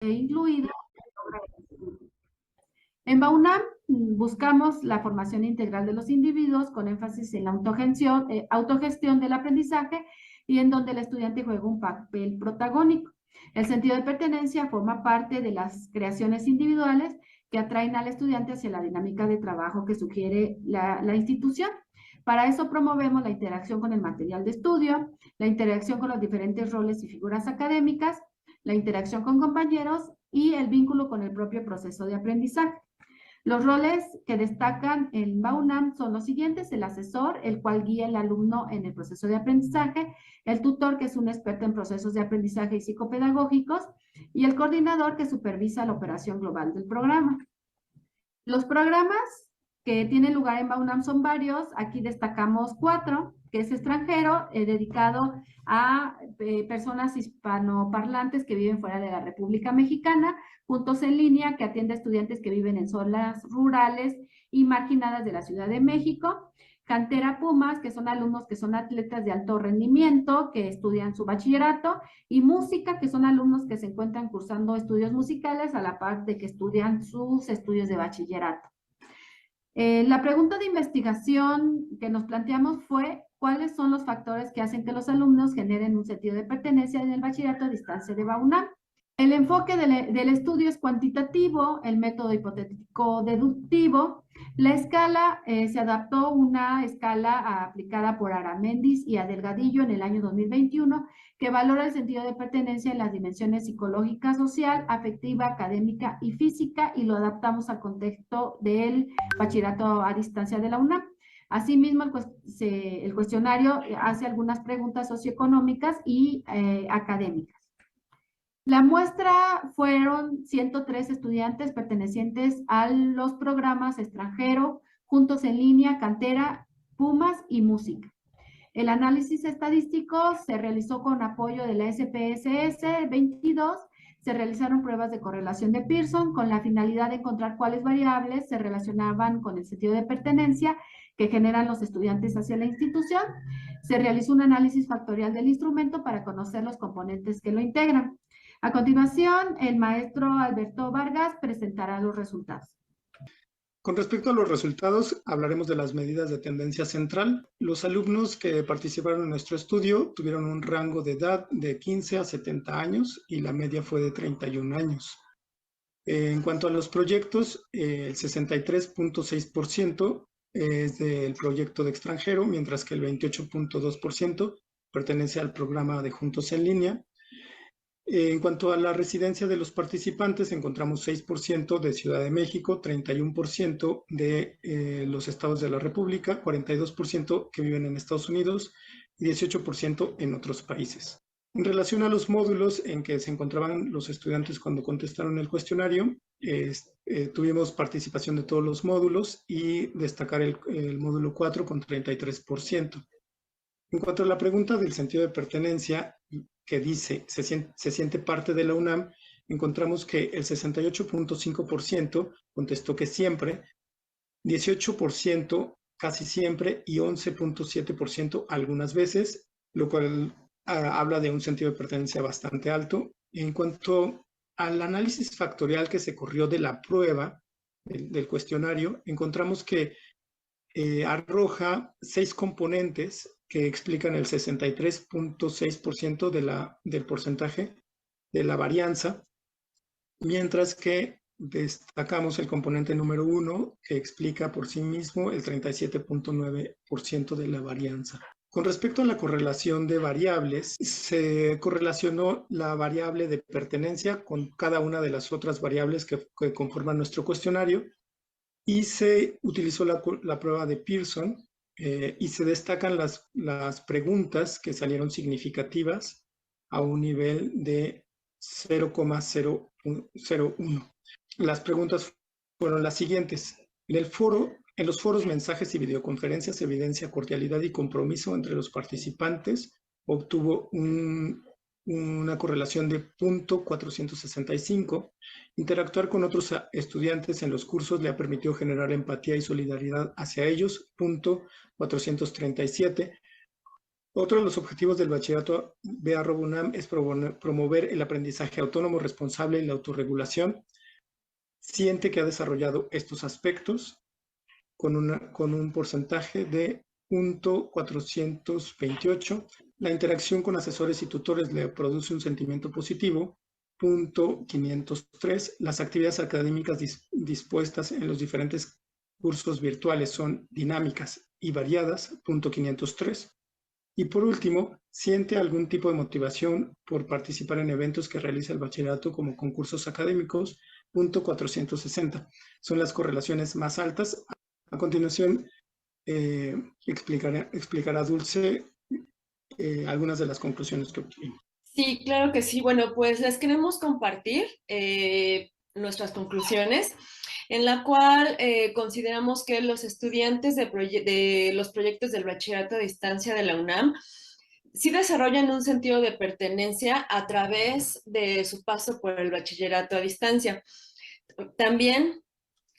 incluido. En BAUNAM buscamos la formación integral de los individuos con énfasis en la autogestión del aprendizaje y en donde el estudiante juega un papel protagónico. El sentido de pertenencia forma parte de las creaciones individuales que atraen al estudiante hacia la dinámica de trabajo que sugiere la institución. Para eso promovemos la interacción con el material de estudio, la interacción con los diferentes roles y figuras académicas, la interacción con compañeros y el vínculo con el propio proceso de aprendizaje. Los roles que destacan en BAUNAM son los siguientes: el asesor, el cual guía al alumno en el proceso de aprendizaje, el tutor, que es un experto en procesos de aprendizaje y psicopedagógicos, y el coordinador, que supervisa la operación global del programa. Los programas que tienen lugar en BAUNAM son varios. Aquí destacamos 4, que es extranjero, dedicado a personas hispanoparlantes que viven fuera de la República Mexicana. Puntos en línea, que atiende a estudiantes que viven en zonas rurales y marginadas de la Ciudad de México. Cantera Pumas, que son alumnos que son atletas de alto rendimiento, que estudian su bachillerato. Y música, que son alumnos que se encuentran cursando estudios musicales a la par de que estudian sus estudios de bachillerato. La pregunta de investigación que nos planteamos fue: ¿cuáles son los factores que hacen que los alumnos generen un sentido de pertenencia en el bachillerato a distancia de BAUNAM? El enfoque del estudio es cuantitativo, el método hipotético deductivo. La escala, se adaptó una escala aplicada por Aramendis y a Delgadillo en el año 2021, que valora el sentido de pertenencia en las dimensiones psicológica, social, afectiva, académica y física, y lo adaptamos al contexto del bachillerato a distancia de la UNAM. Asimismo, el cuestionario hace algunas preguntas socioeconómicas y académicas. La muestra fueron 103 estudiantes pertenecientes a los programas extranjero, juntos en línea, cantera, Pumas y música. El análisis estadístico se realizó con apoyo de la SPSS 22. Se realizaron pruebas de correlación de Pearson con la finalidad de encontrar cuáles variables se relacionaban con el sentido de pertenencia que generan los estudiantes hacia la institución. Se realizó un análisis factorial del instrumento para conocer los componentes que lo integran. A continuación, el maestro Alberto Vargas presentará los resultados. Con respecto a los resultados, hablaremos de las medidas de tendencia central. Los alumnos que participaron en nuestro estudio tuvieron un rango de edad de 15 a 70 años y la media fue de 31 años. En cuanto a los proyectos, el 63.6% es del proyecto de extranjero, mientras que el 28.2% pertenece al programa de Juntos en Línea. En cuanto a la residencia de los participantes, encontramos 6% de Ciudad de México, 31% de los estados de la República, 42% que viven en Estados Unidos y 18% en otros países. En relación a los módulos en que se encontraban los estudiantes cuando contestaron el cuestionario, tuvimos participación de todos los módulos y destacar el módulo 4 con 33%. En cuanto a la pregunta del sentido de pertenencia, que dice, se siente parte de la UNAM, encontramos que el 68.5% contestó que siempre, 18% casi siempre y 11.7% algunas veces, lo cual habla de un sentido de pertenencia bastante alto. En cuanto al análisis factorial que se corrió de la prueba, del cuestionario, encontramos que arroja 6 componentes que explican el 63.6% del porcentaje de la varianza, mientras que destacamos el componente número 1, que explica por sí mismo el 37.9% de la varianza. Con respecto a la correlación de variables, se correlacionó la variable de pertenencia con cada una de las otras variables que conforman nuestro cuestionario, y se utilizó la prueba de Pearson y se destacan las preguntas que salieron significativas a un nivel de 0,001. Las preguntas fueron las siguientes. En los foros, mensajes y videoconferencias se evidencia cordialidad y compromiso entre los participantes. Obtuvo una correlación de 0.465. Interactuar con otros estudiantes en los cursos le ha permitido generar empatía y solidaridad hacia ellos, 0.437. Otro de los objetivos del bachillerato BA-UNAM es promover el aprendizaje autónomo, responsable y la autorregulación. Siente que ha desarrollado estos aspectos con un porcentaje de 0.428. La interacción con asesores y tutores le produce un sentimiento positivo. 0.503. Las actividades académicas dispuestas en los diferentes cursos virtuales son dinámicas y variadas. 0.503. Y por último, siente algún tipo de motivación por participar en eventos que realiza el bachillerato como concursos académicos. 0.460. Son las correlaciones más altas. A continuación, explicará Dulce algunas de las conclusiones que obtuvimos. Sí, claro que sí. Bueno, pues les queremos compartir nuestras conclusiones, en la cual consideramos que los estudiantes de los proyectos del bachillerato a distancia de la UNAM sí desarrollan un sentido de pertenencia a través de su paso por el bachillerato a distancia. También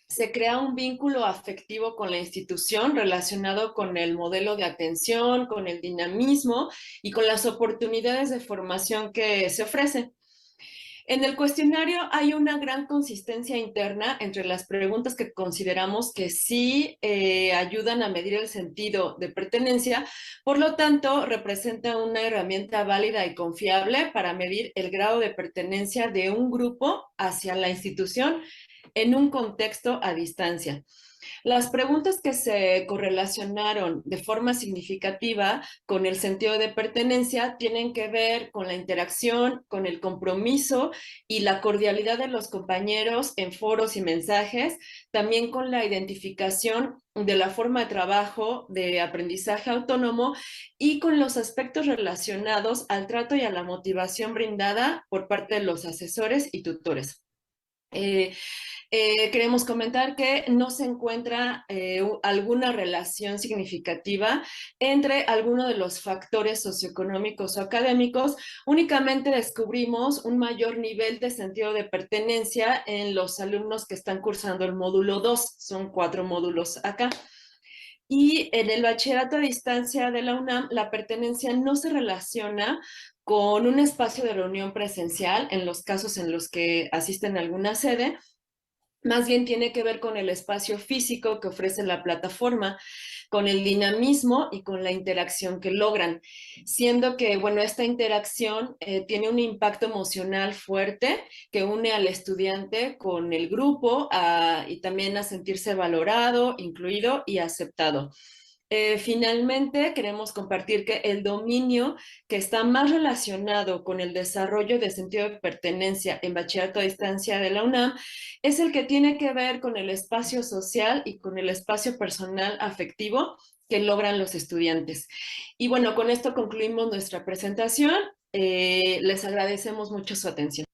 se crea un vínculo afectivo con la institución relacionado con el modelo de atención, con el dinamismo y con las oportunidades de formación que se ofrecen. En el cuestionario hay una gran consistencia interna entre las preguntas que consideramos que sí ayudan a medir el sentido de pertenencia, por lo tanto, representa una herramienta válida y confiable para medir el grado de pertenencia de un grupo hacia la institución en un contexto a distancia. Las preguntas que se correlacionaron de forma significativa con el sentido de pertenencia tienen que ver con la interacción, con el compromiso y la cordialidad de los compañeros en foros y mensajes, también con la identificación de la forma de trabajo, de aprendizaje autónomo y con los aspectos relacionados al trato y a la motivación brindada por parte de los asesores y tutores. Queremos comentar que no se encuentra alguna relación significativa entre alguno de los factores socioeconómicos o académicos. Únicamente descubrimos un mayor nivel de sentido de pertenencia en los alumnos que están cursando el módulo 2. Son 4 módulos acá. Y en el bachillerato a distancia de la UNAM, la pertenencia no se relaciona con un espacio de reunión presencial en los casos en los que asisten a alguna sede. Más bien tiene que ver con el espacio físico que ofrece la plataforma, con el dinamismo y con la interacción que logran, siendo que, bueno, esta interacción tiene un impacto emocional fuerte que une al estudiante con el grupo y también a sentirse valorado, incluido y aceptado. Finalmente, queremos compartir que el dominio que está más relacionado con el desarrollo de sentido de pertenencia en bachillerato a distancia de la UNAM es el que tiene que ver con el espacio social y con el espacio personal afectivo que logran los estudiantes. Y bueno, con esto concluimos nuestra presentación. Les agradecemos mucho su atención.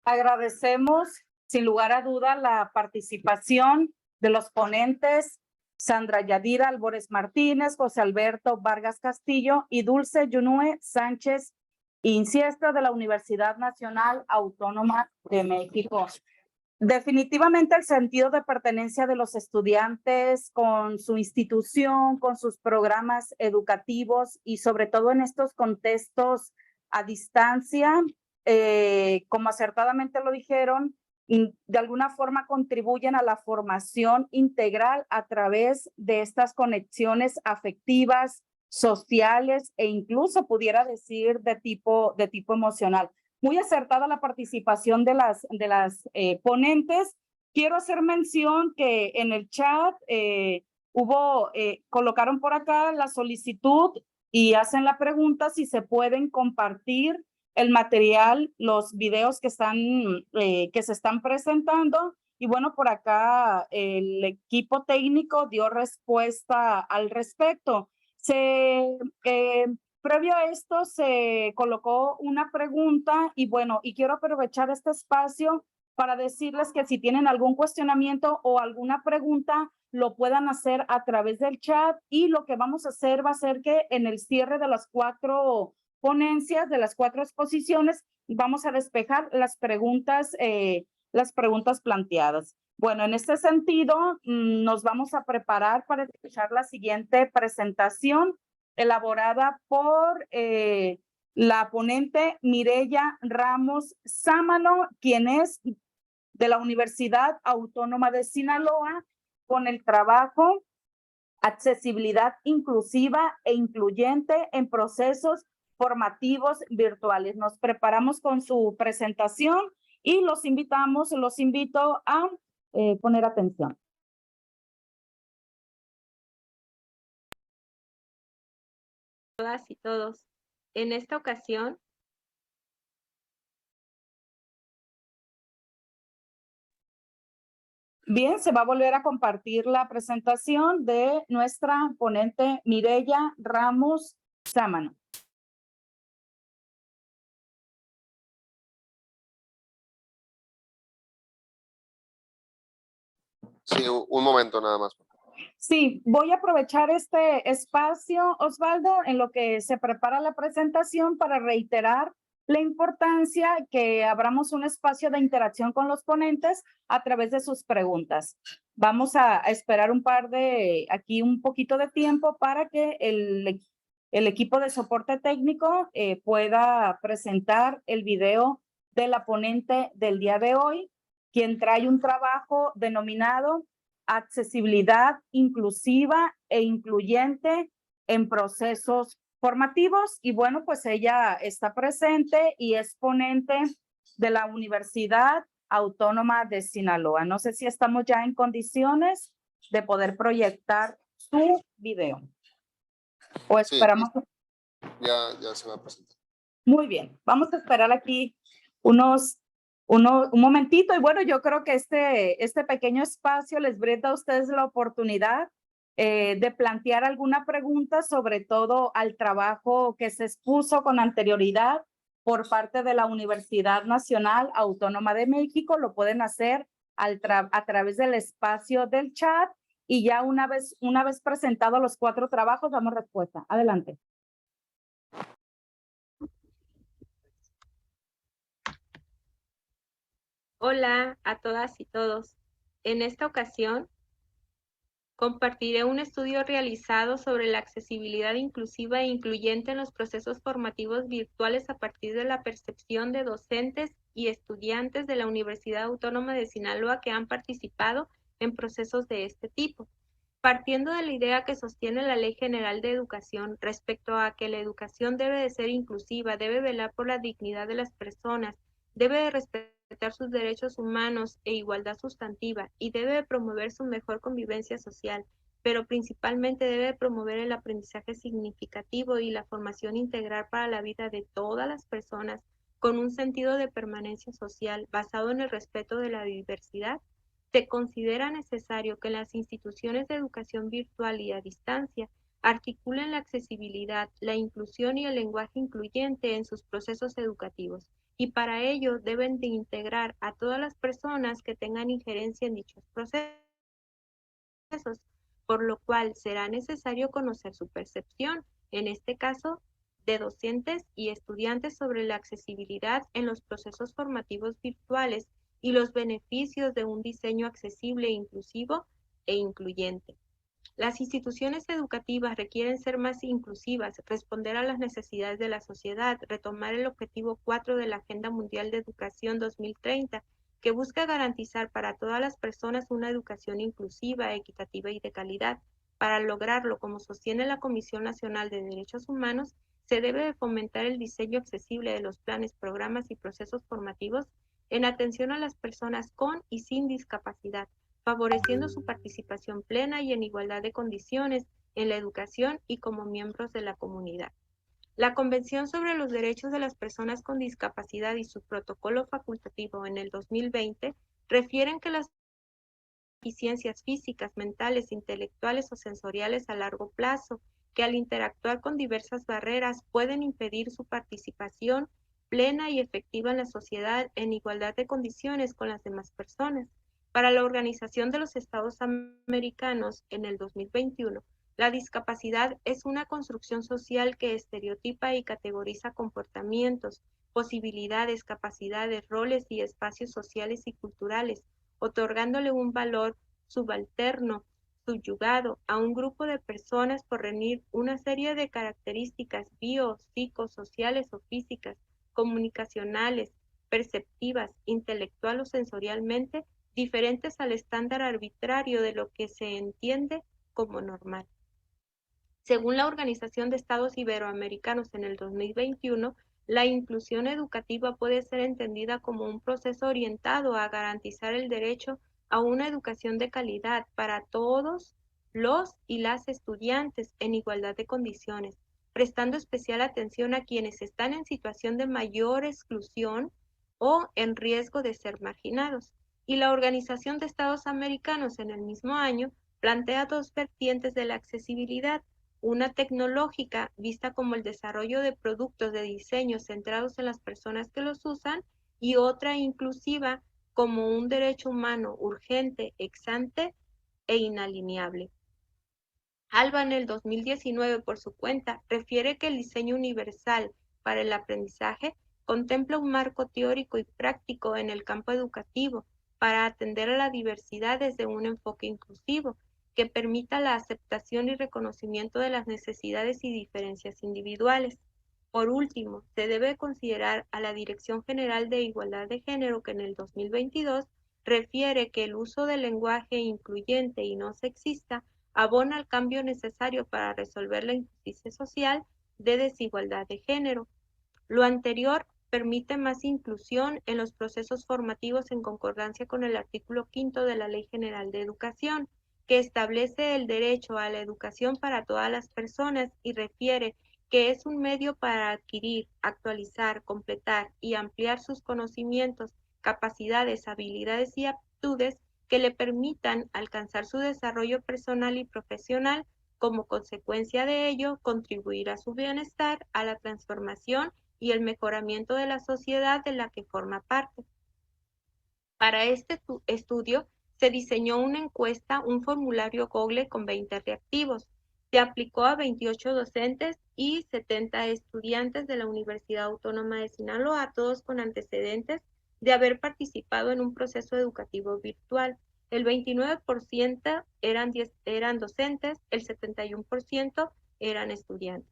Agradecemos sin lugar a duda la participación de los ponentes Sandra Yadira Albores Martínez, José Alberto Vargas Castillo y Dulce Yunue Sánchez Inciesta de la Universidad Nacional Autónoma de México. Definitivamente el sentido de pertenencia de los estudiantes con su institución, con sus programas educativos y sobre todo en estos contextos a distancia, como acertadamente lo dijeron, de alguna forma contribuyen a la formación integral a través de estas conexiones afectivas, sociales e incluso pudiera decir de tipo emocional. Muy acertada la participación de las ponentes. Quiero hacer mención que en el chat colocaron por acá la solicitud y hacen la pregunta si se pueden compartir el material, los videos que se están presentando. Y bueno, por acá el equipo técnico dio respuesta al respecto. Previo a esto se colocó una pregunta y bueno, y quiero aprovechar este espacio para decirles que si tienen algún cuestionamiento o alguna pregunta, lo puedan hacer a través del chat y lo que vamos a hacer va a ser que en el cierre de las 4 ponencias, de las 4 exposiciones, vamos a despejar las preguntas planteadas. Bueno, en este sentido, nos vamos a preparar para escuchar la siguiente presentación elaborada por la ponente Mireya Ramos Sámano, quien es de la Universidad Autónoma de Sinaloa, con el trabajo Accesibilidad inclusiva e incluyente en procesos formativos virtuales. Nos preparamos con su presentación y los invito a poner atención. Todas y todos. En esta ocasión, bien, se va a volver a compartir la presentación de nuestra ponente Mireya Ramos Sámano. Sí, un momento nada más. Sí, voy a aprovechar este espacio, Osvaldo, en lo que se prepara la presentación para reiterar la importancia que abramos un espacio de interacción con los ponentes a través de sus preguntas. Vamos a esperar un poquito de tiempo para que el equipo de soporte técnico pueda presentar el video de la ponente del día de hoy, quien trae un trabajo denominado Accesibilidad inclusiva e incluyente en procesos formativos. Y bueno, pues ella está presente y es ponente de la Universidad Autónoma de Sinaloa. No sé si estamos ya en condiciones de poder proyectar su video. O esperamos. Sí, ya se va a presentar. Muy bien, vamos a esperar aquí un momentito. Y bueno, yo creo que este pequeño espacio les brinda a ustedes la oportunidad de plantear alguna pregunta, sobre todo al trabajo que se expuso con anterioridad por parte de la Universidad Nacional Autónoma de México. Lo pueden hacer a través del espacio del chat y ya una vez presentados los 4 trabajos, damos respuesta. Adelante. hola a todas y todos. En esta ocasión, compartiré un estudio realizado sobre la accesibilidad inclusiva e incluyente en los procesos formativos virtuales a partir de la percepción de docentes y estudiantes de la Universidad Autónoma de Sinaloa que han participado en procesos de este tipo. Partiendo de la idea que sostiene la Ley General de Educación respecto a que la educación debe de ser inclusiva, debe velar por la dignidad de las personas, debe de respetar sus derechos humanos e igualdad sustantiva y debe de promover su mejor convivencia social, pero principalmente debe de promover el aprendizaje significativo y la formación integral para la vida de todas las personas con un sentido de permanencia social basado en el respeto de la diversidad. Se considera necesario que las instituciones de educación virtual y a distancia articulen la accesibilidad, la inclusión y el lenguaje incluyente en sus procesos educativos, y para ello deben de integrar a todas las personas que tengan injerencia en dichos procesos, por lo cual será necesario conocer su percepción, en este caso, de docentes y estudiantes sobre la accesibilidad en los procesos formativos virtuales y los beneficios de un diseño accesible, inclusivo e incluyente. Las instituciones educativas requieren ser más inclusivas, responder a las necesidades de la sociedad, retomar el objetivo 4 de la Agenda Mundial de Educación 2030, que busca garantizar para todas las personas una educación inclusiva, equitativa y de calidad. Para lograrlo, como sostiene la Comisión Nacional de Derechos Humanos, se debe de fomentar el diseño accesible de los planes, programas y procesos formativos en atención a las personas con y sin discapacidad, favoreciendo su participación plena y en igualdad de condiciones en la educación y como miembros de la comunidad. La Convención sobre los Derechos de las Personas con Discapacidad y su protocolo facultativo en el 2020 refieren que las deficiencias físicas, mentales, intelectuales o sensoriales a largo plazo, que al interactuar con diversas barreras pueden impedir su participación plena y efectiva en la sociedad en igualdad de condiciones con las demás personas. Para la Organización de los Estados Americanos en el 2021, la discapacidad es una construcción social que estereotipa y categoriza comportamientos, posibilidades, capacidades, roles y espacios sociales y culturales, otorgándole un valor subalterno, subyugado a un grupo de personas por reunir una serie de características psicosociales o físicas, comunicacionales, perceptivas, intelectual o sensorialmente, diferentes al estándar arbitrario de lo que se entiende como normal. Según la Organización de Estados Iberoamericanos en el 2021, la inclusión educativa puede ser entendida como un proceso orientado a garantizar el derecho a una educación de calidad para todos los y las estudiantes en igualdad de condiciones, prestando especial atención a quienes están en situación de mayor exclusión o en riesgo de ser marginados. Y la Organización de Estados Americanos en el mismo año plantea dos vertientes de la accesibilidad: una tecnológica, vista como el desarrollo de productos de diseño centrados en las personas que los usan, y otra inclusiva, como un derecho humano urgente, ex ante e inalienable. Alba, en el 2019, por su cuenta, refiere que el diseño universal para el aprendizaje contempla un marco teórico y práctico en el campo educativo para atender a la diversidad desde un enfoque inclusivo, que permita la aceptación y reconocimiento de las necesidades y diferencias individuales. Por último, se debe considerar a la Dirección General de Igualdad de Género, que en el 2022 refiere que el uso del lenguaje incluyente y no sexista abona el cambio necesario para resolver la injusticia social de desigualdad de género. Lo anterior permite más inclusión en los procesos formativos en concordancia con el artículo 5 de la Ley General de Educación, que establece el derecho a la educación para todas las personas y refiere que es un medio para adquirir, actualizar, completar y ampliar sus conocimientos, capacidades, habilidades y aptitudes que le permitan alcanzar su desarrollo personal y profesional. Como consecuencia de ello, contribuir a su bienestar, a la transformación y el mejoramiento de la sociedad de la que forma parte. Para este estudio se diseñó una encuesta, un formulario Google con 20 reactivos. Se aplicó a 28 docentes y 70 estudiantes de la Universidad Autónoma de Sinaloa, todos con antecedentes de haber participado en un proceso educativo virtual. El 29% eran docentes, el 71% eran estudiantes.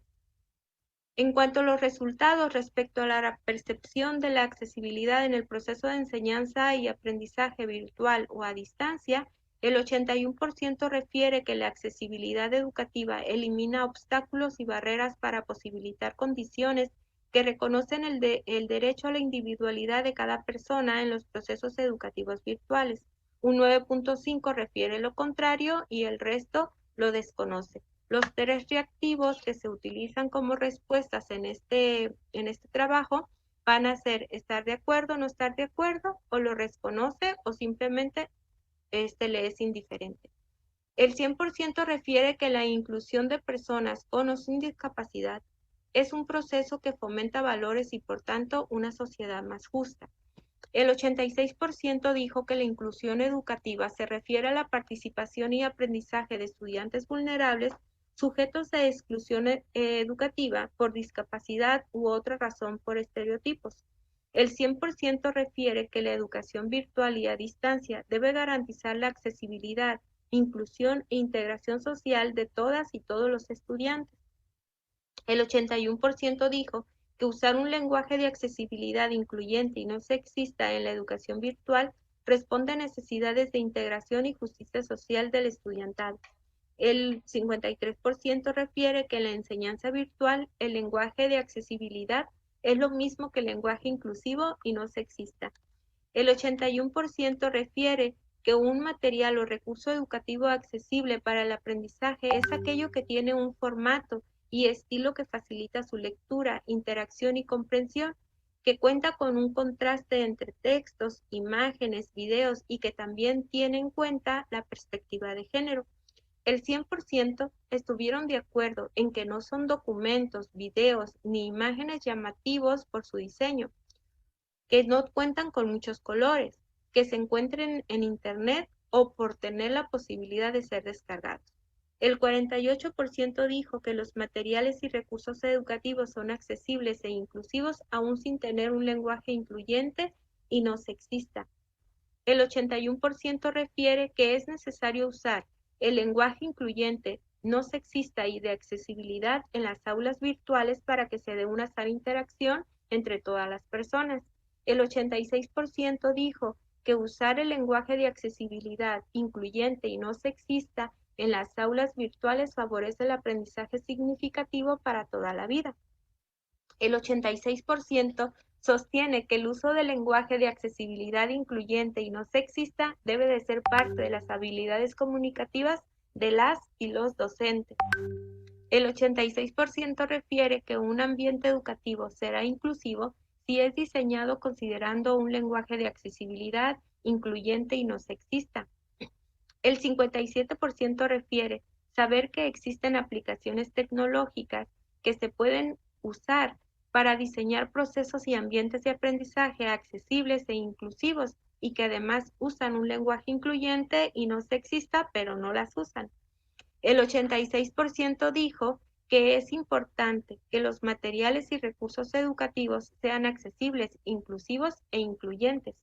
En cuanto a los resultados respecto a la percepción de la accesibilidad en el proceso de enseñanza y aprendizaje virtual o a distancia, el 81% refiere que la accesibilidad educativa elimina obstáculos y barreras para posibilitar condiciones que reconocen el derecho a la individualidad de cada persona en los procesos educativos virtuales. Un 9.5% refiere lo contrario y el resto lo desconoce. Los 3 reactivos que se utilizan como respuestas en este trabajo van a ser estar de acuerdo, no estar de acuerdo, o lo desconoce o simplemente le es indiferente. El 100% refiere que la inclusión de personas con o sin discapacidad es un proceso que fomenta valores y por tanto una sociedad más justa. El 86% dijo que la inclusión educativa se refiere a la participación y aprendizaje de estudiantes vulnerables sujetos a exclusión educativa por discapacidad u otra razón por estereotipos. El 100% refiere que la educación virtual y a distancia debe garantizar la accesibilidad, inclusión e integración social de todas y todos los estudiantes. El 81% dijo que usar un lenguaje de accesibilidad incluyente y no sexista en la educación virtual responde a necesidades de integración y justicia social del estudiantado. El 53% refiere que en la enseñanza virtual el lenguaje de accesibilidad es lo mismo que el lenguaje inclusivo y no sexista. El 81% refiere que un material o recurso educativo accesible para el aprendizaje es aquello que tiene un formato y estilo que facilita su lectura, interacción y comprensión, que cuenta con un contraste entre textos, imágenes, videos y que también tiene en cuenta la perspectiva de género. El 100% estuvieron de acuerdo en que no son documentos, videos ni imágenes llamativos por su diseño, que no cuentan con muchos colores, que se encuentren en Internet o por tener la posibilidad de ser descargados. El 48% dijo que los materiales y recursos educativos son accesibles e inclusivos aún sin tener un lenguaje incluyente y no sexista. El 81% refiere que es necesario usar el lenguaje incluyente, no sexista y de accesibilidad en las aulas virtuales para que se dé una sana interacción entre todas las personas. El 86% dijo que usar el lenguaje de accesibilidad incluyente y no sexista en las aulas virtuales favorece el aprendizaje significativo para toda la vida. El 86% sostiene que el uso del lenguaje de accesibilidad incluyente y no sexista debe de ser parte de las habilidades comunicativas de las y los docentes. El 86% refiere que un ambiente educativo será inclusivo si es diseñado considerando un lenguaje de accesibilidad incluyente y no sexista. El 57% refiere saber que existen aplicaciones tecnológicas que se pueden usar para diseñar procesos y ambientes de aprendizaje accesibles e inclusivos y que además usan un lenguaje incluyente y no sexista, pero no las usan. El 86% dijo que es importante que los materiales y recursos educativos sean accesibles, inclusivos e incluyentes.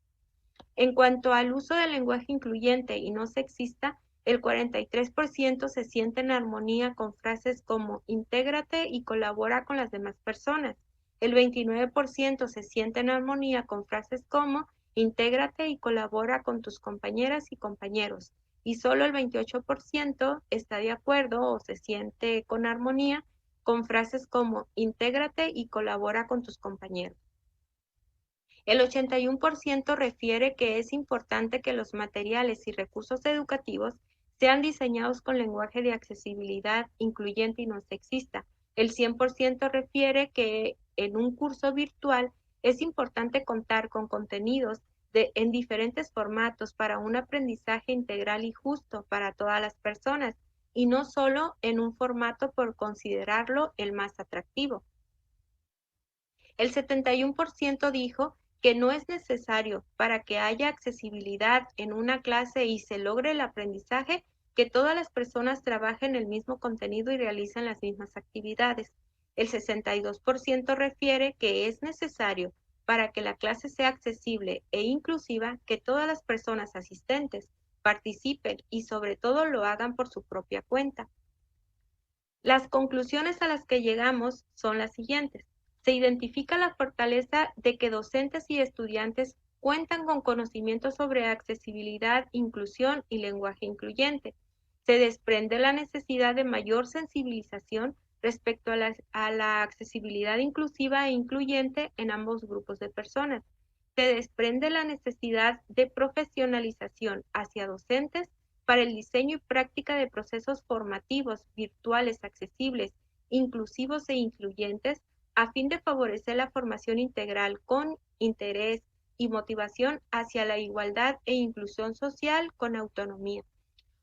En cuanto al uso del lenguaje incluyente y no sexista, el 43% se siente en armonía con frases como intégrate y colabora con las demás personas. El 29% se siente en armonía con frases como intégrate y colabora con tus compañeras y compañeros. Y solo el 28% está de acuerdo o se siente con armonía con frases como intégrate y colabora con tus compañeros. El 81% refiere que es importante que los materiales y recursos educativos sean diseñados con lenguaje de accesibilidad incluyente y no sexista. El 100% refiere que en un curso virtual es importante contar con contenidos en diferentes formatos para un aprendizaje integral y justo para todas las personas y no solo en un formato por considerarlo el más atractivo. El 71% dijo que no es necesario para que haya accesibilidad en una clase y se logre el aprendizaje que todas las personas trabajen el mismo contenido y realicen las mismas actividades. El 62% refiere que es necesario para que la clase sea accesible e inclusiva que todas las personas asistentes participen y sobre todo lo hagan por su propia cuenta. Las conclusiones a las que llegamos son las siguientes. Se identifica la fortaleza de que docentes y estudiantes cuentan con conocimientos sobre accesibilidad, inclusión y lenguaje incluyente. Se desprende la necesidad de mayor sensibilización respecto a la accesibilidad inclusiva e incluyente en ambos grupos de personas. Se desprende la necesidad de profesionalización hacia docentes para el diseño y práctica de procesos formativos, virtuales, accesibles, inclusivos e incluyentes, a fin de favorecer la formación integral con interés y motivación hacia la igualdad e inclusión social con autonomía.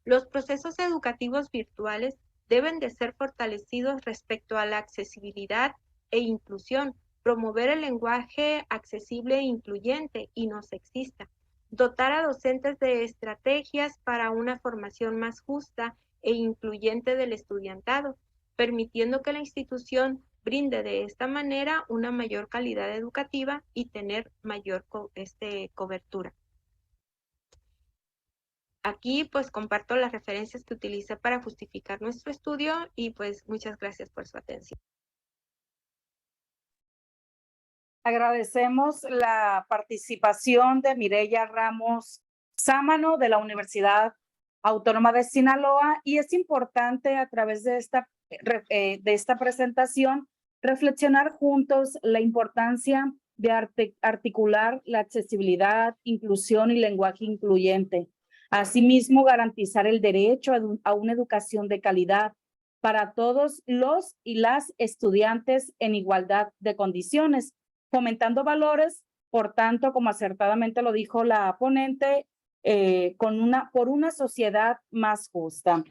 Los procesos educativos virtuales deben de ser fortalecidos respecto a la accesibilidad e inclusión, promover el lenguaje accesible e incluyente y no sexista, dotar a docentes de estrategias para una formación más justa e incluyente del estudiantado, permitiendo que la institución brinde de esta manera una mayor calidad educativa y tener mayor cobertura. Aquí pues comparto las referencias que utilicé para justificar nuestro estudio y pues muchas gracias por su atención. Agradecemos la participación de Mireya Ramos Sámano de la Universidad Autónoma de Sinaloa y es importante a través de esta presentación reflexionar juntos la importancia de articular la accesibilidad, inclusión y lenguaje incluyente. Asimismo, garantizar el derecho a una educación de calidad para todos los y las estudiantes en igualdad de condiciones, fomentando valores, por tanto, como acertadamente lo dijo la ponente, por una sociedad más justa.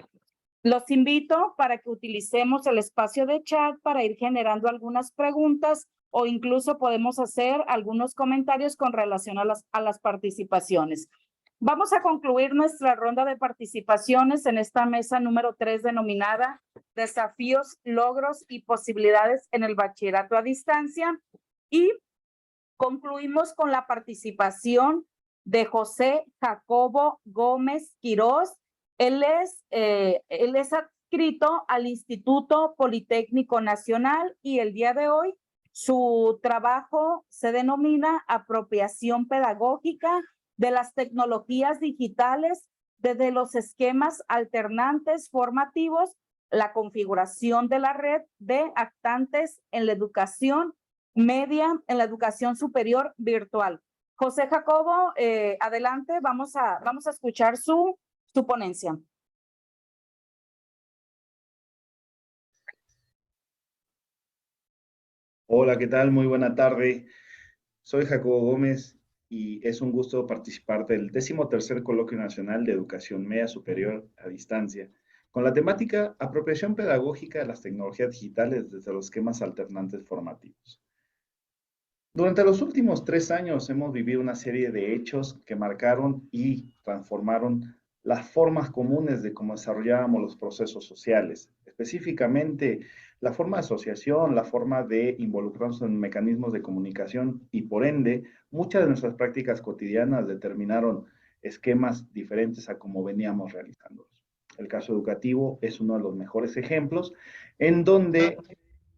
Los invito para que utilicemos el espacio de chat para ir generando algunas preguntas o incluso podemos hacer algunos comentarios con relación a las participaciones. Vamos a concluir nuestra ronda de participaciones en esta mesa número 3 denominada Desafíos, Logros y Posibilidades en el Bachillerato a Distancia y concluimos con la participación de José Jacobo Gómez Quirós. Él es adscrito al Instituto Politécnico Nacional y el día de hoy su trabajo se denomina Apropiación Pedagógica de las Tecnologías Digitales desde los esquemas alternantes formativos, la configuración de la red de actantes en la educación media, en la educación superior virtual. José Jacobo, adelante, vamos a escuchar su ponencia. Hola, ¿qué tal? Muy buena tarde. Soy Jacobo Gómez y es un gusto participar del 13º Coloquio Nacional de Educación Media Superior a Distancia, con la temática Apropiación Pedagógica de las Tecnologías Digitales desde los esquemas alternantes formativos. Durante los últimos 3 años hemos vivido una serie de hechos que marcaron y transformaron las formas comunes de cómo desarrollábamos los procesos sociales, específicamente la forma de asociación, la forma de involucrarnos en mecanismos de comunicación y por ende muchas de nuestras prácticas cotidianas determinaron esquemas diferentes a cómo veníamos realizándolos. El caso educativo es uno de los mejores ejemplos en donde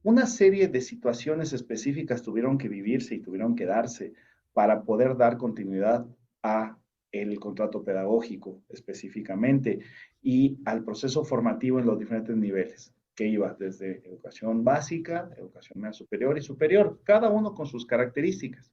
una serie de situaciones específicas tuvieron que vivirse y tuvieron que darse para poder dar continuidad a el contrato pedagógico específicamente y al proceso formativo en los diferentes niveles, que iba desde educación básica, educación media superior y superior, cada uno con sus características.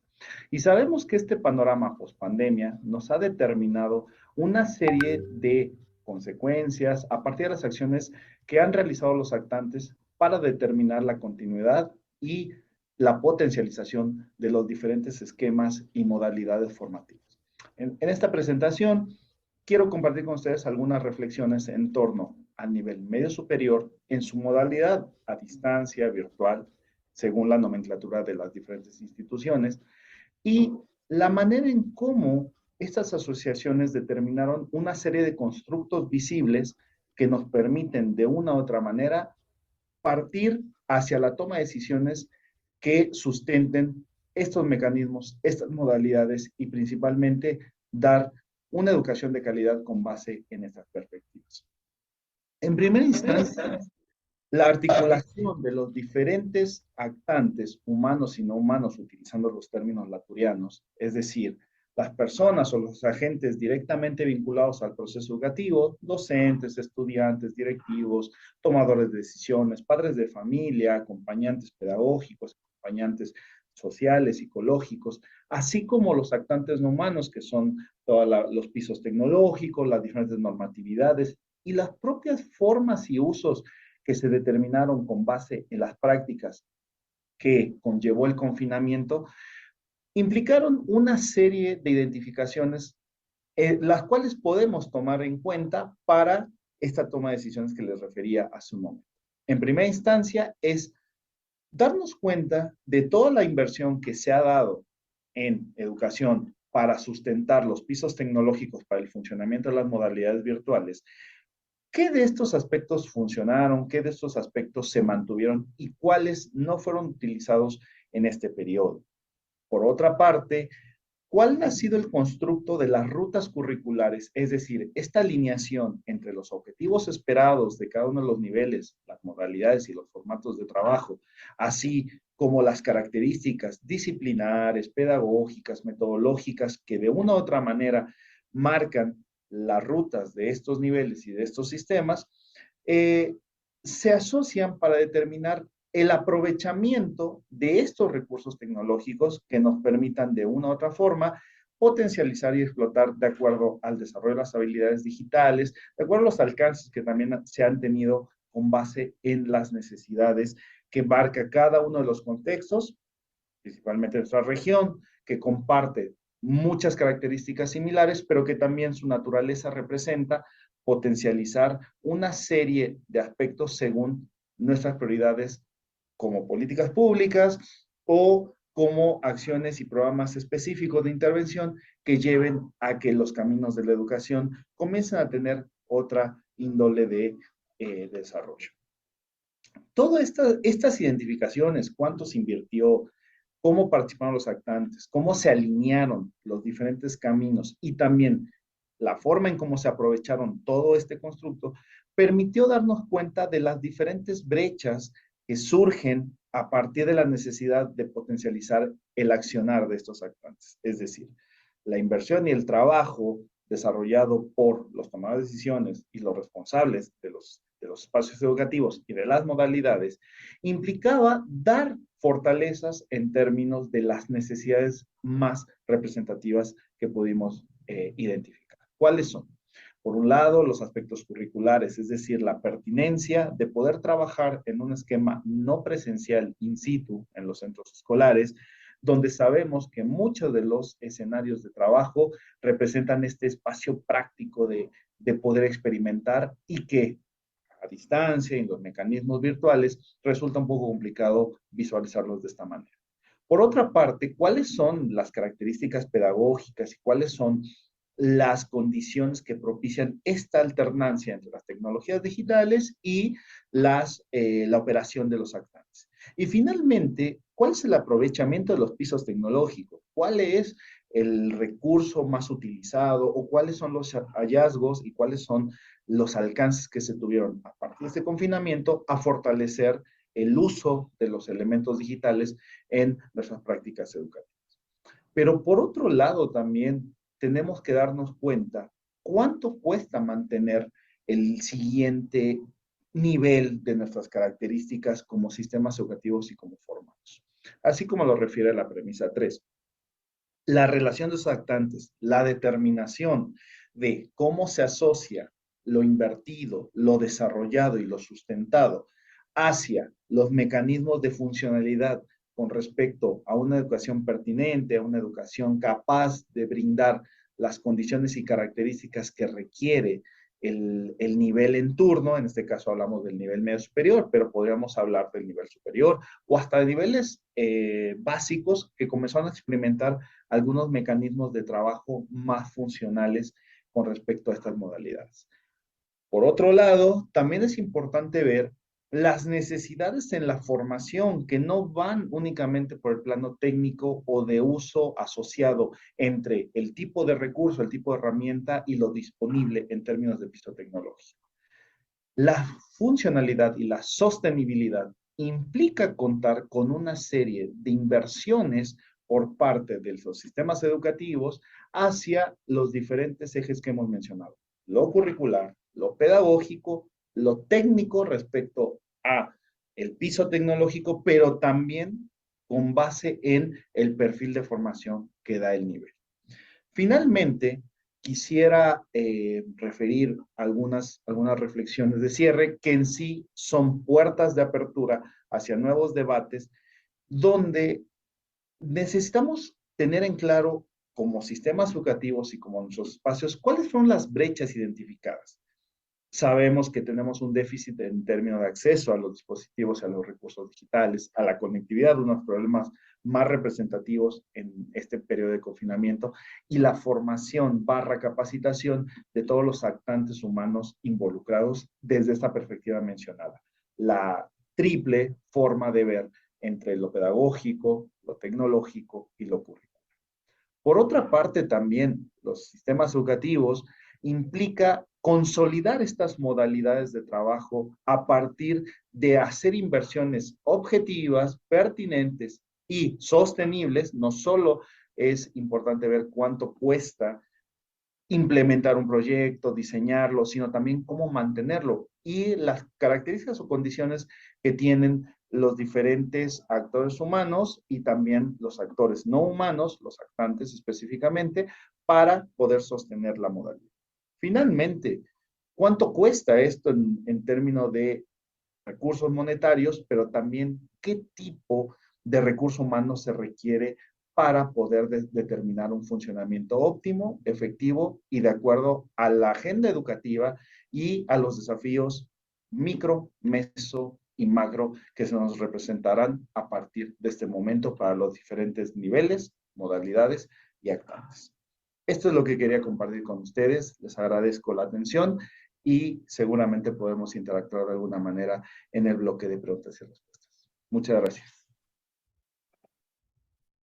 Y sabemos que este panorama post-pandemia nos ha determinado una serie de consecuencias a partir de las acciones que han realizado los actantes para determinar la continuidad y la potencialización de los diferentes esquemas y modalidades formativas. En esta presentación quiero compartir con ustedes algunas reflexiones en torno al nivel medio superior en su modalidad a distancia, virtual, según la nomenclatura de las diferentes instituciones, y la manera en cómo estas asociaciones determinaron una serie de constructos visibles que nos permiten de una u otra manera partir hacia la toma de decisiones que sustenten estos mecanismos, estas modalidades y principalmente dar una educación de calidad con base en estas perspectivas. En primera instancia, la articulación de los diferentes actantes, humanos y no humanos, utilizando los términos laturianos, es decir, las personas o los agentes directamente vinculados al proceso educativo, docentes, estudiantes, directivos, tomadores de decisiones, padres de familia, acompañantes pedagógicos, acompañantes sociales, psicológicos, así como los actantes no humanos, que son todos los pisos tecnológicos, las diferentes normatividades y las propias formas y usos que se determinaron con base en las prácticas que conllevó el confinamiento, implicaron una serie de identificaciones, las cuales podemos tomar en cuenta para esta toma de decisiones que les refería hace un momento. En primera instancia es darnos cuenta de toda la inversión que se ha dado en educación para sustentar los pisos tecnológicos para el funcionamiento de las modalidades virtuales. ¿Qué de estos aspectos funcionaron? ¿Qué de estos aspectos se mantuvieron? ¿Y cuáles no fueron utilizados en este periodo? Por otra parte, ¿cuál ha sido el constructo de las rutas curriculares? Es decir, esta alineación entre los objetivos esperados de cada uno de los niveles, las modalidades y los formatos de trabajo, así como las características disciplinares, pedagógicas, metodológicas, que de una u otra manera marcan las rutas de estos niveles y de estos sistemas, se asocian para determinar el aprovechamiento de estos recursos tecnológicos que nos permitan de una u otra forma potencializar y explotar de acuerdo al desarrollo de las habilidades digitales, de acuerdo a los alcances que también se han tenido con base en las necesidades que marca cada uno de los contextos, principalmente nuestra región, que comparte muchas características similares, pero que también su naturaleza representa potencializar una serie de aspectos según nuestras prioridades como políticas públicas o como acciones y programas específicos de intervención que lleven a que los caminos de la educación comiencen a tener otra índole de desarrollo. Todas estas identificaciones, cuánto se invirtió, cómo participaron los actantes, cómo se alinearon los diferentes caminos y también la forma en cómo se aprovecharon todo este constructo, permitió darnos cuenta de las diferentes brechas que surgen a partir de la necesidad de potencializar el accionar de estos actantes. Es decir, la inversión y el trabajo desarrollado por los tomadores de decisiones y los responsables de los espacios educativos y de las modalidades, implicaba dar fortalezas en términos de las necesidades más representativas que pudimos identificar. ¿Cuáles son? Por un lado, los aspectos curriculares, es decir, la pertinencia de poder trabajar en un esquema no presencial in situ en los centros escolares, donde sabemos que muchos de los escenarios de trabajo representan este espacio práctico de poder experimentar y que a distancia y los mecanismos virtuales resulta un poco complicado visualizarlos de esta manera. Por otra parte, ¿cuáles son las características pedagógicas y cuáles son las condiciones que propician esta alternancia entre las tecnologías digitales y la operación de los actantes? Y finalmente, ¿cuál es el aprovechamiento de los pisos tecnológicos? ¿Cuál es el recurso más utilizado o cuáles son los hallazgos y cuáles son los alcances que se tuvieron a partir de este confinamiento a fortalecer el uso de los elementos digitales en nuestras prácticas educativas? Pero por otro lado también tenemos que darnos cuenta cuánto cuesta mantener el siguiente nivel de nuestras características como sistemas educativos y como formatos. Así como lo refiere la premisa 3. La relación de los actantes, la determinación de cómo se asocia lo invertido, lo desarrollado y lo sustentado hacia los mecanismos de funcionalidad con respecto a una educación pertinente, a una educación capaz de brindar las condiciones y características que requiere el nivel en turno. En este caso hablamos del nivel medio superior, pero podríamos hablar del nivel superior o hasta de niveles básicos que comenzaron a experimentar algunos mecanismos de trabajo más funcionales con respecto a estas modalidades. Por otro lado, también es importante ver las necesidades en la formación que no van únicamente por el plano técnico o de uso asociado entre el tipo de recurso, el tipo de herramienta y lo disponible en términos de piso tecnológico. La funcionalidad y la sostenibilidad implica contar con una serie de inversiones por parte de los sistemas educativos hacia los diferentes ejes que hemos mencionado. Lo curricular, lo pedagógico, lo técnico respecto a el piso tecnológico, pero también con base en el perfil de formación que da el nivel. Finalmente, quisiera referir algunas reflexiones de cierre que en sí son puertas de apertura hacia nuevos debates donde necesitamos tener en claro como sistemas educativos y como nuestros espacios cuáles fueron las brechas identificadas. Sabemos que tenemos un déficit en términos de acceso a los dispositivos y a los recursos digitales, a la conectividad, uno de los problemas más representativos en este periodo de confinamiento, y la formación / capacitación de todos los actantes humanos involucrados desde esta perspectiva mencionada. La triple forma de ver entre lo pedagógico, lo tecnológico y lo curricular. Por otra parte, también los sistemas educativos implica consolidar estas modalidades de trabajo a partir de hacer inversiones objetivas, pertinentes y sostenibles. No solo es importante ver cuánto cuesta implementar un proyecto, diseñarlo, sino también cómo mantenerlo y las características o condiciones que tienen los diferentes actores humanos y también los actores no humanos, los actantes específicamente, para poder sostener la modalidad. Finalmente, ¿cuánto cuesta esto en términos de recursos monetarios, pero también qué tipo de recurso humano se requiere para poder determinar un funcionamiento óptimo, efectivo y de acuerdo a la agenda educativa y a los desafíos micro, meso y macro que se nos representarán a partir de este momento para los diferentes niveles, modalidades y actantes? Esto es lo que quería compartir con ustedes. Les agradezco la atención y seguramente podemos interactuar de alguna manera en el bloque de preguntas y respuestas. Muchas gracias.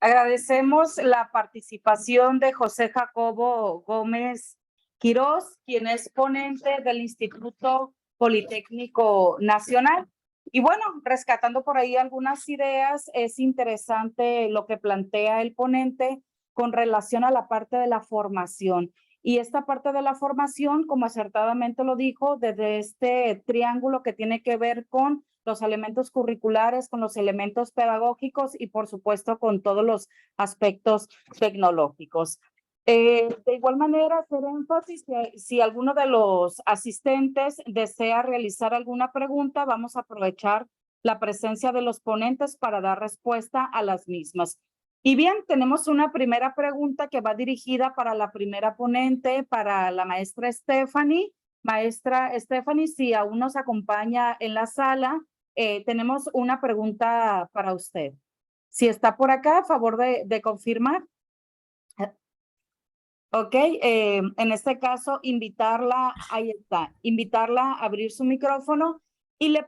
Agradecemos la participación de José Jacobo Gómez Quirós, quien es ponente del Instituto Politécnico Nacional. Y bueno, rescatando por ahí algunas ideas, es interesante lo que plantea el ponente con relación a la parte de la formación. Y esta parte de la formación, como acertadamente lo dijo, desde este triángulo que tiene que ver con los elementos curriculares, con los elementos pedagógicos y por supuesto con todos los aspectos tecnológicos. De igual manera, hacer énfasis que si alguno de los asistentes desea realizar alguna pregunta, vamos a aprovechar la presencia de los ponentes para dar respuesta a las mismas. Y bien, tenemos una primera pregunta que va dirigida para la primera ponente, para la maestra Stephanie. Maestra Stephanie, si aún nos acompaña en la sala, tenemos una pregunta para usted. Si está por acá, a favor de confirmar. Ok, en este caso, invitarla, ahí está, invitarla a abrir su micrófono y le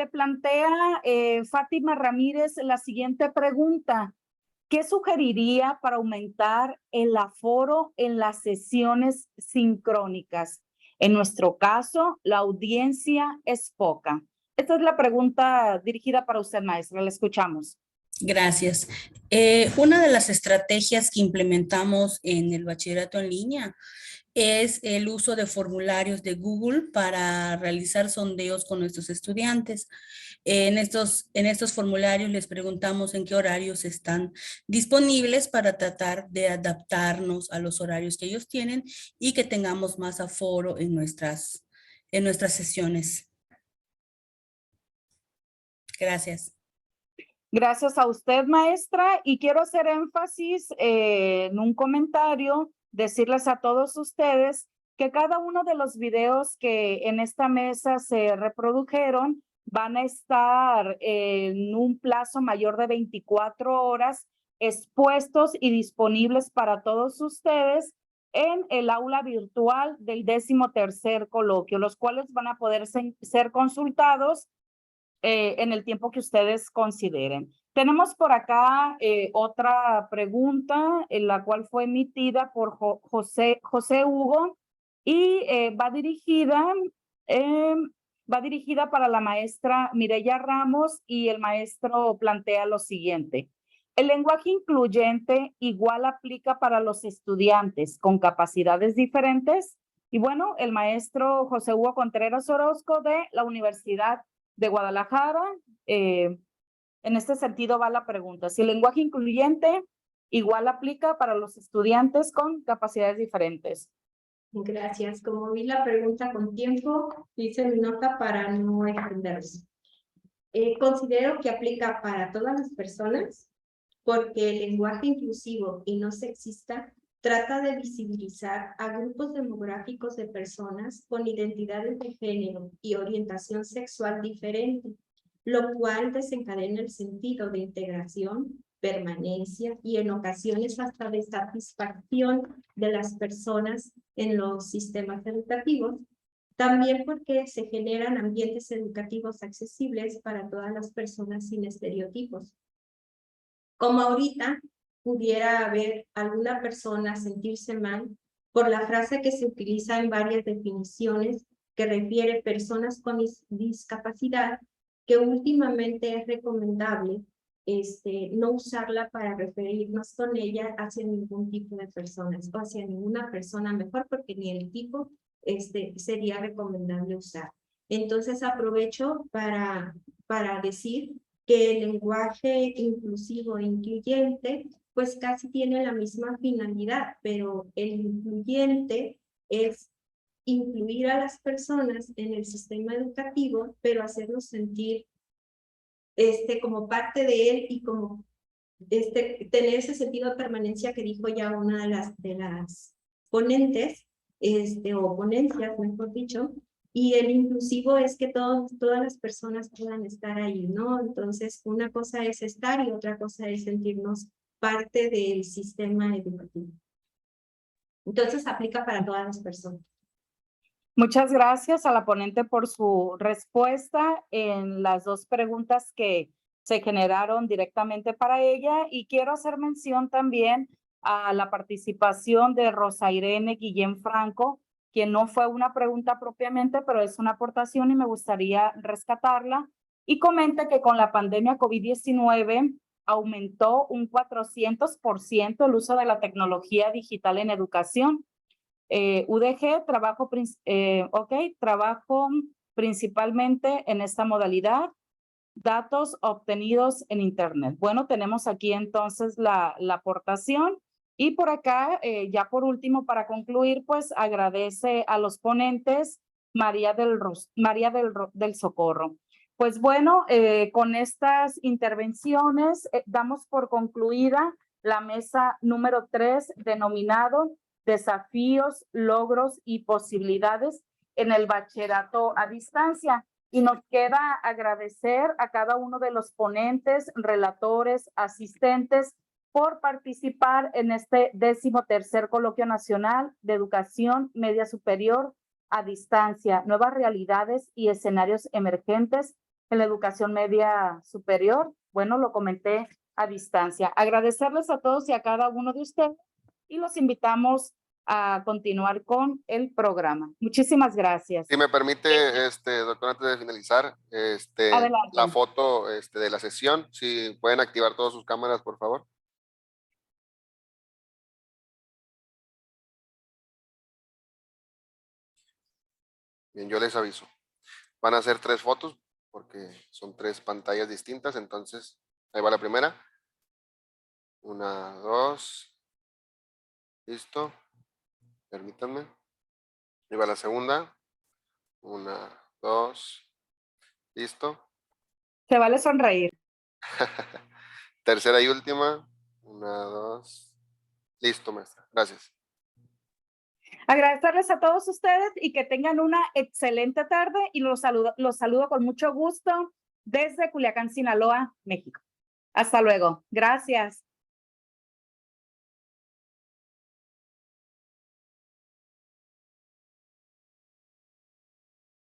plantea Fátima Ramírez la siguiente pregunta. ¿Qué sugeriría para aumentar el aforo en las sesiones sincrónicas? En nuestro caso, la audiencia es poca. Esta es la pregunta dirigida para usted, maestra. La escuchamos. Gracias. Una de las estrategias que implementamos en el bachillerato en línea es el uso de formularios de Google para realizar sondeos con nuestros estudiantes. En estos formularios les preguntamos en qué horarios están disponibles para tratar de adaptarnos a los horarios que ellos tienen y que tengamos más aforo en nuestras sesiones. Gracias. Gracias a usted, maestra, y quiero hacer énfasis en un comentario, decirles a todos ustedes que cada uno de los videos que en esta mesa se reprodujeron van a estar en un plazo mayor de 24 horas expuestos y disponibles para todos ustedes en el aula virtual del 13º coloquio, los cuales van a poder ser consultados en el tiempo que ustedes consideren. Tenemos por acá otra pregunta, en la cual fue emitida por José Hugo y va dirigida para la maestra Mireya Ramos y el maestro plantea lo siguiente. El lenguaje incluyente igual aplica para los estudiantes con capacidades diferentes. Y bueno, el maestro José Hugo Contreras Orozco de la Universidad de Guadalajara. En este sentido va la pregunta. Si el lenguaje incluyente igual aplica para los estudiantes con capacidades diferentes. Gracias. Como vi la pregunta con tiempo, hice mi nota para no extenderse. Considero que aplica para todas las personas porque el lenguaje inclusivo y no sexista trata de visibilizar a grupos demográficos de personas con identidades de género y orientación sexual diferente, lo cual desencadena el sentido de integración, permanencia y en ocasiones hasta de satisfacción de las personas en los sistemas educativos, también porque se generan ambientes educativos accesibles para todas las personas sin estereotipos. Como ahorita pudiera haber alguna persona sentirse mal por la frase que se utiliza en varias definiciones que refiere personas con discapacidad, que últimamente es recomendable no usarla para referirnos con ella hacia ningún tipo de personas o hacia ninguna persona mejor, porque ni el tipo sería recomendable usar. Entonces aprovecho para decir que el lenguaje inclusivo e incluyente pues casi tiene la misma finalidad, pero el incluyente es incluir a las personas en el sistema educativo, pero hacerlos sentir como parte de él y como tener ese sentido de permanencia que dijo ya una de las ponentes, o ponencias, mejor dicho, y el inclusivo es que todas las personas puedan estar ahí, ¿no? Entonces, una cosa es estar y otra cosa es sentirnos parte del sistema educativo. Entonces, aplica para todas las personas. Muchas gracias a la ponente por su respuesta en las dos preguntas que se generaron directamente para ella, y quiero hacer mención también a la participación de Rosa Irene Guillén Franco, quien no fue una pregunta propiamente, pero es una aportación y me gustaría rescatarla. Y comenta que con la pandemia COVID-19 aumentó un 400% el uso de la tecnología digital en educación. UDG, trabajo principalmente en esta modalidad, datos obtenidos en Internet. Bueno, tenemos aquí entonces la aportación. Y por acá, ya por último, para concluir, pues agradece a los ponentes María del Socorro. Pues bueno, con estas intervenciones damos por concluida la mesa número 3, denominado Desafíos, Logros y Posibilidades en el Bachillerato a Distancia. Y nos queda agradecer a cada uno de los ponentes, relatores, asistentes, por participar en este 13º Coloquio Nacional de Educación Media Superior a Distancia, Nuevas Realidades y Escenarios Emergentes en la Educación Media Superior. Bueno, lo comenté a distancia. Agradecerles a todos y a cada uno de ustedes y los invitamos a continuar con el programa. Muchísimas gracias. Si me permite, doctor, antes de finalizar, Adelante. la foto de la sesión, si pueden activar todas sus cámaras, por favor. Bien, yo les aviso. Van a ser 3 fotos porque son 3 pantallas distintas, entonces ahí va la primera. 1, 2. Listo. Permítanme. Ahí va la segunda. 1, 2. Listo. Se vale sonreír. Tercera y última. 1, 2. Listo, maestra. Gracias. Agradecerles a todos ustedes y que tengan una excelente tarde, y los saludo con mucho gusto desde Culiacán, Sinaloa, México. Hasta luego. Gracias.